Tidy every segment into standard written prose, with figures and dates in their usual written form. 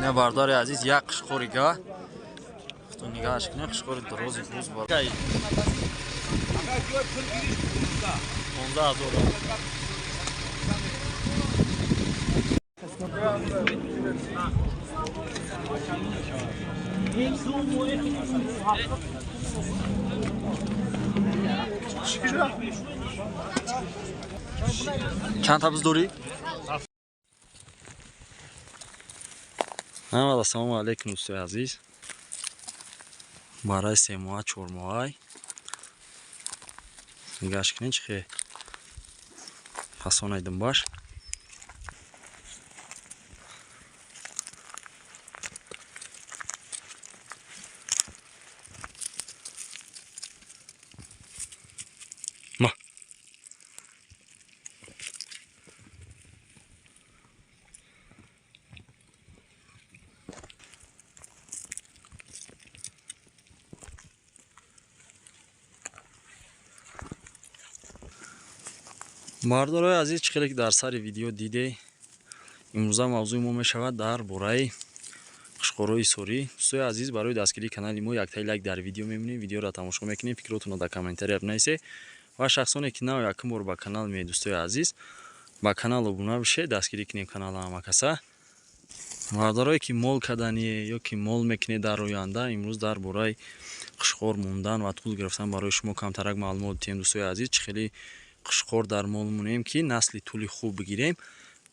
نه برداری عزیز یک قشقوری گه تو نگاهش کنی قشقوری درازی بوز بار 15,000 چند تا داری؟ السلام علیکم دوستای عزیز. برای 3 ماه 4 ماه نگاش کنین چه خیلی فسانیدم باش. ما بردارای عزیز چه خیلی در سر ویدیو دیده امروز موضوع ما میشود در باره قشقوروی سوری. دوستای عزیز برای دستگیری کانال ما یک تا لایک در ویدیو میمونید، ویدیو را تماشا میکنید، فکراتون را در کامنتاری بنویسید و شخصانی که نو یکم بار با کانال می دوستای عزیز با کانال ابونه بشید، دستگیری کنید کانال همکاسا. بردارایی که مول کردنیه یا که مول میکنید در آینده امروز در باره قشقور موندن و طول گرفتن برای شما کمترک معلومات دادیم دوستای عزیز. چه خیلی قشقور در مول مونیم که نسل طولی خوب بگیریم،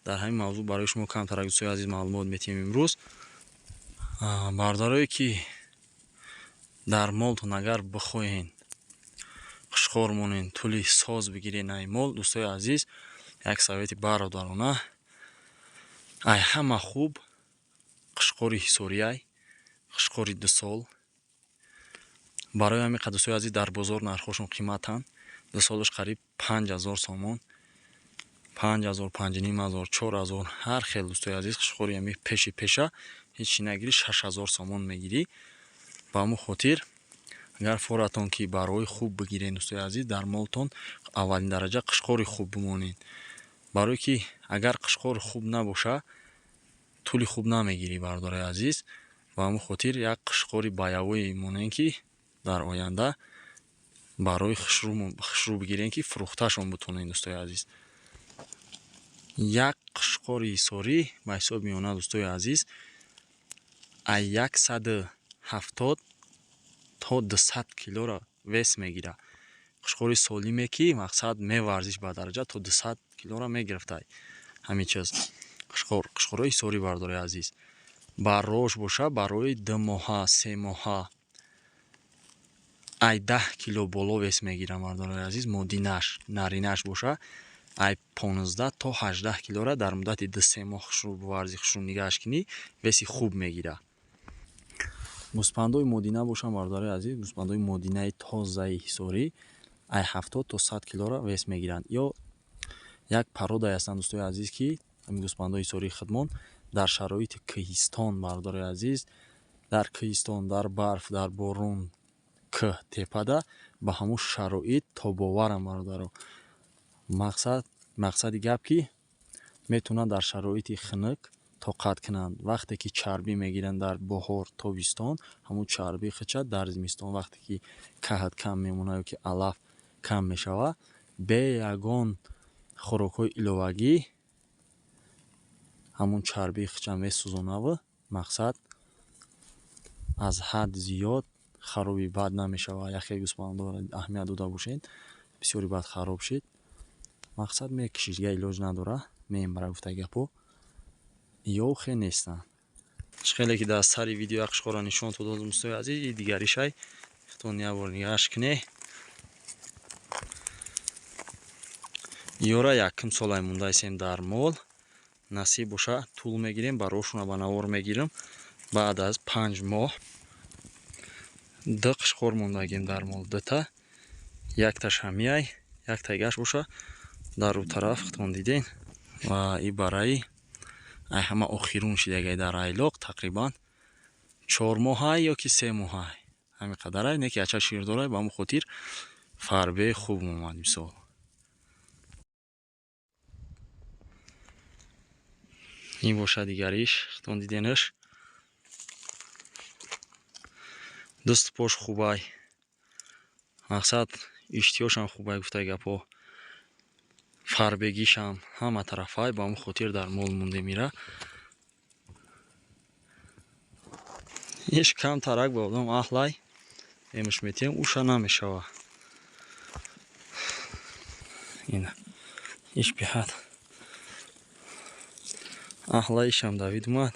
در همین موضوع برای شما کمترک دوستای عزیز معلومات میتیم. امروز بردارایی که در مولتون اگر بخواین قشقور مونین طولی ساز بگیرین این مول دوستای عزیز، یک سویت برادرانه ای همه خوب قشقوری حصوری قشقوری 2 سال برای همین قدر دوستای عزیز در بازار نرخشون قیمتن 2 سالش قریب 5,000 سومون، 5,000 5,500 4,000 هر خیلی دوستای عزیز. قشقوری همین پیشه هیچی نگیری 6,000 سومون میگیری. با همون خاطر اگر فورتون که برای خوب بگیرین دوستای عزیز در مولتون اولین درجه قشقوری خوب بمونین، برای که اگر قشقور خوب نباشه طولی خوب نمیگیری بردارای عزیز. و همون خاطر یک قشقوری بایوی مونین که در آینده برای خشرو بگیرین که فروختشون بتونین دوستای عزیز. یک قشقوری سوری به حساب میونه دوستای عزیز 170 تا 200 کیلو را ویس میگیره. قشقوری سالمه که مقصد میورزش به درجه تا 200 کیلو را میگرفته. همین چیز قشقوری سوری بردارای عزیز براش باشه برای 2 ماه 3 ماه ای 10 کیلو بالا ویس میگیره بردارای عزیز. مادینش نرینش باشه ای 15 تا 18 کیلو را در مدت 2-3 ماه خشرو بورزی خشرو نگهش کنی ویسی خوب میگیره. گوسپندای مادینه باشن بردارای عزیز، گوسپندای مادینه تازه حصاری ای 70 تا 100 کیلو را ویس میگیرند. یا یک پروده هستند دوستای عزیز که همین گوسپندای حصاری خدمون در شرایط کوهستان بردارای عزیز، در کوهستان در برف در بارون که تپده به همون شرایط تا باورم بردارو. مقصد گپ که میتونن در شرایط خنک طاقت کنند. وقتی که چربی میگیرن در بهار تابستان همون چربی خچه در زمستان وقتی که کهت کم میمونه که علف کم میشوه به یگان خوراکای ایلوگی همون چربی خچه میسوزونه و مقصد از حد زیاد خرابی بد نمیشوه. یخی گوسپند اهمیت داده باشین بسیاری بد خراب شد مقصد میکشید یا علاج نداره میم برای گفته گپو یا خیلی نیستن. خیلی که در سری ویدیو قشقور نشون تو دادم دوستای عزیز. دیگریش های خطون یه بار نگاش کنی یورا یکم سال مونده ایسیم در مول نصیب باشه طول میگیریم براشون با نوار میگیرم. بعد از 5 ماه 2 قشقور مونده گیم در مول 2 تا، یک تاش همیای یک تایگش باشه در اون طرف خطون دیدین و این برای ای همه آخیرون شده در ایلاق تقریبا 4 ماه یا که 3 ماه همین قدر های نکی اچه شیر داره. با همون خاطر فربه خوب اومد مثال این باشه دیگریش خطون دیدینش дасту пош хубай мақсад иштиёшам хубай гуфтай гапо фарбегишам ҳама тарафай ба ҳамн хотир дар мол монда мира. иш кам тарак ба одам аҳлай эмш метем уша намешава. ина иш биҳад аҳлай ишам давид умад.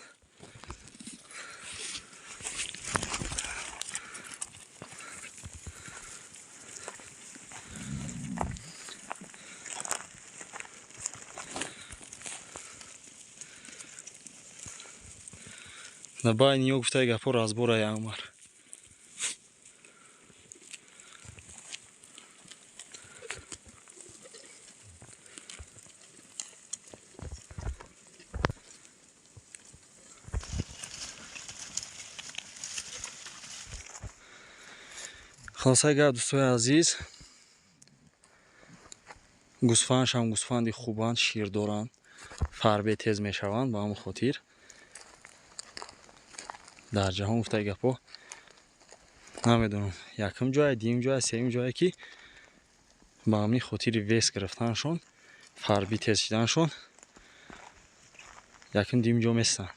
на байни ё гуфтай гапо разбора яъмар. خلاصای گپ دوستای عزیز گوسفندشم گوسفندی خوبند شیر دارند فربه تیز میشوند با همون خاطر در جهان گفتای گپا نمیدونم یکم جای دیم جای سوم جایی که با همین خاطر ویس گرفتنشون فربه تیز شدنشون یکم دیم جا میستن.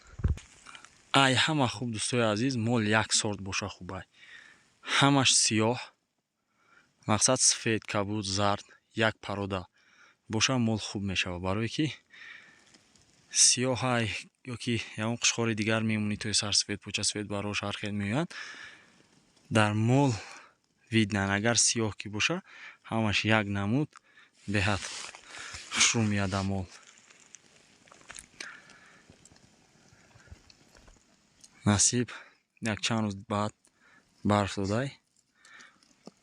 ای همه خوب دوستای عزیز مال یک سورت باشه خوبه همش سیاه مقصد سفید کبود زرد یک پروده باشه مال خوب میشه برای که سیاه های یا که اون قشقار دیگر میمونی توی سر سفید پوچه سفید براش هر خیلی میاد در مال ویدنن. اگر سیاه کی باشه همش یک نمود بهت خوشرو میاد مال. نصیب یک چند روز بعد برف دادای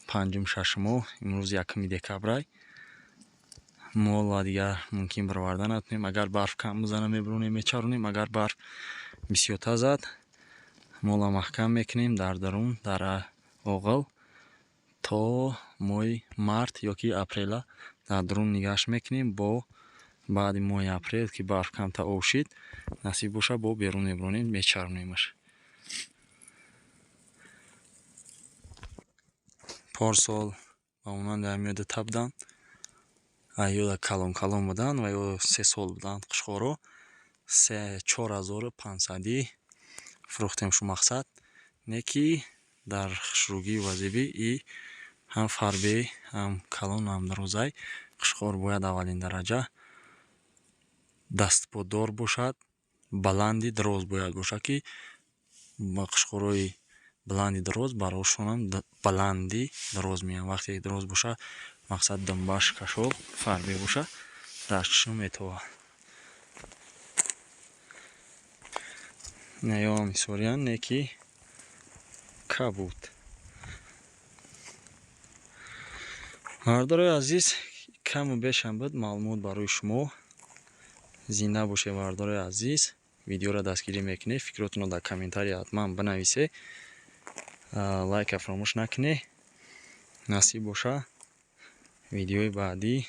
پنجم ششم امروز یکم دکبر مال و دیگر ممکن بروردن نتونیم. اگر برف کم بزنه میبرونیم میچرونیم اگر برف بسیار زد مال محکم میکنیم در درون در آغل تا ماه مارت یا که اپریل در درون نگاش میکنیم با بعد ماه اپریل که برف کم تا اوشید نصیب باشه با بیرون میبرونیم میچرونیمش. پارسال با اونان در میاد تبدن یا کلام کلام بودن و یا 3 سال بودن قشقارو 4500 فروختیم. شو مقصد نه که در خشروگی و زیبی ای هم فربه هم کلام هم دروزای قشقار باید اولین درجه دست پادار باشد بلندی دراز باید باشه که با قشقاروی بلندی دراز براشون هم بلندی دراز میان. وقتی دراز باشه مقصد دنباش کشال فربه باشه داشتشون میتوه نیام میسوریان نکی کبود. مردار عزیز کم و بیشم بود معلومات برای شما. زنده باشه مردار عزیز. ویدیو را دستگیری میکنه فکراتونو در کامنتاری حتما بنویسه لایک فراموش نکنه. نصیب باشه ویدیوی بعدی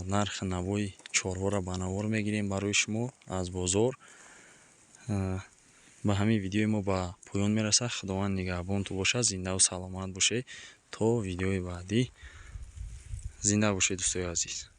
نرخ نوای چاروا را به نوار میگیریم برای شما از بازار. با همین ویدیوی ما به پایان میرسه. خداوند نگهبان تو باشه. زنده و سلامت باشه تا ویدیوی بعدی. زنده باشه دوستای عزیز.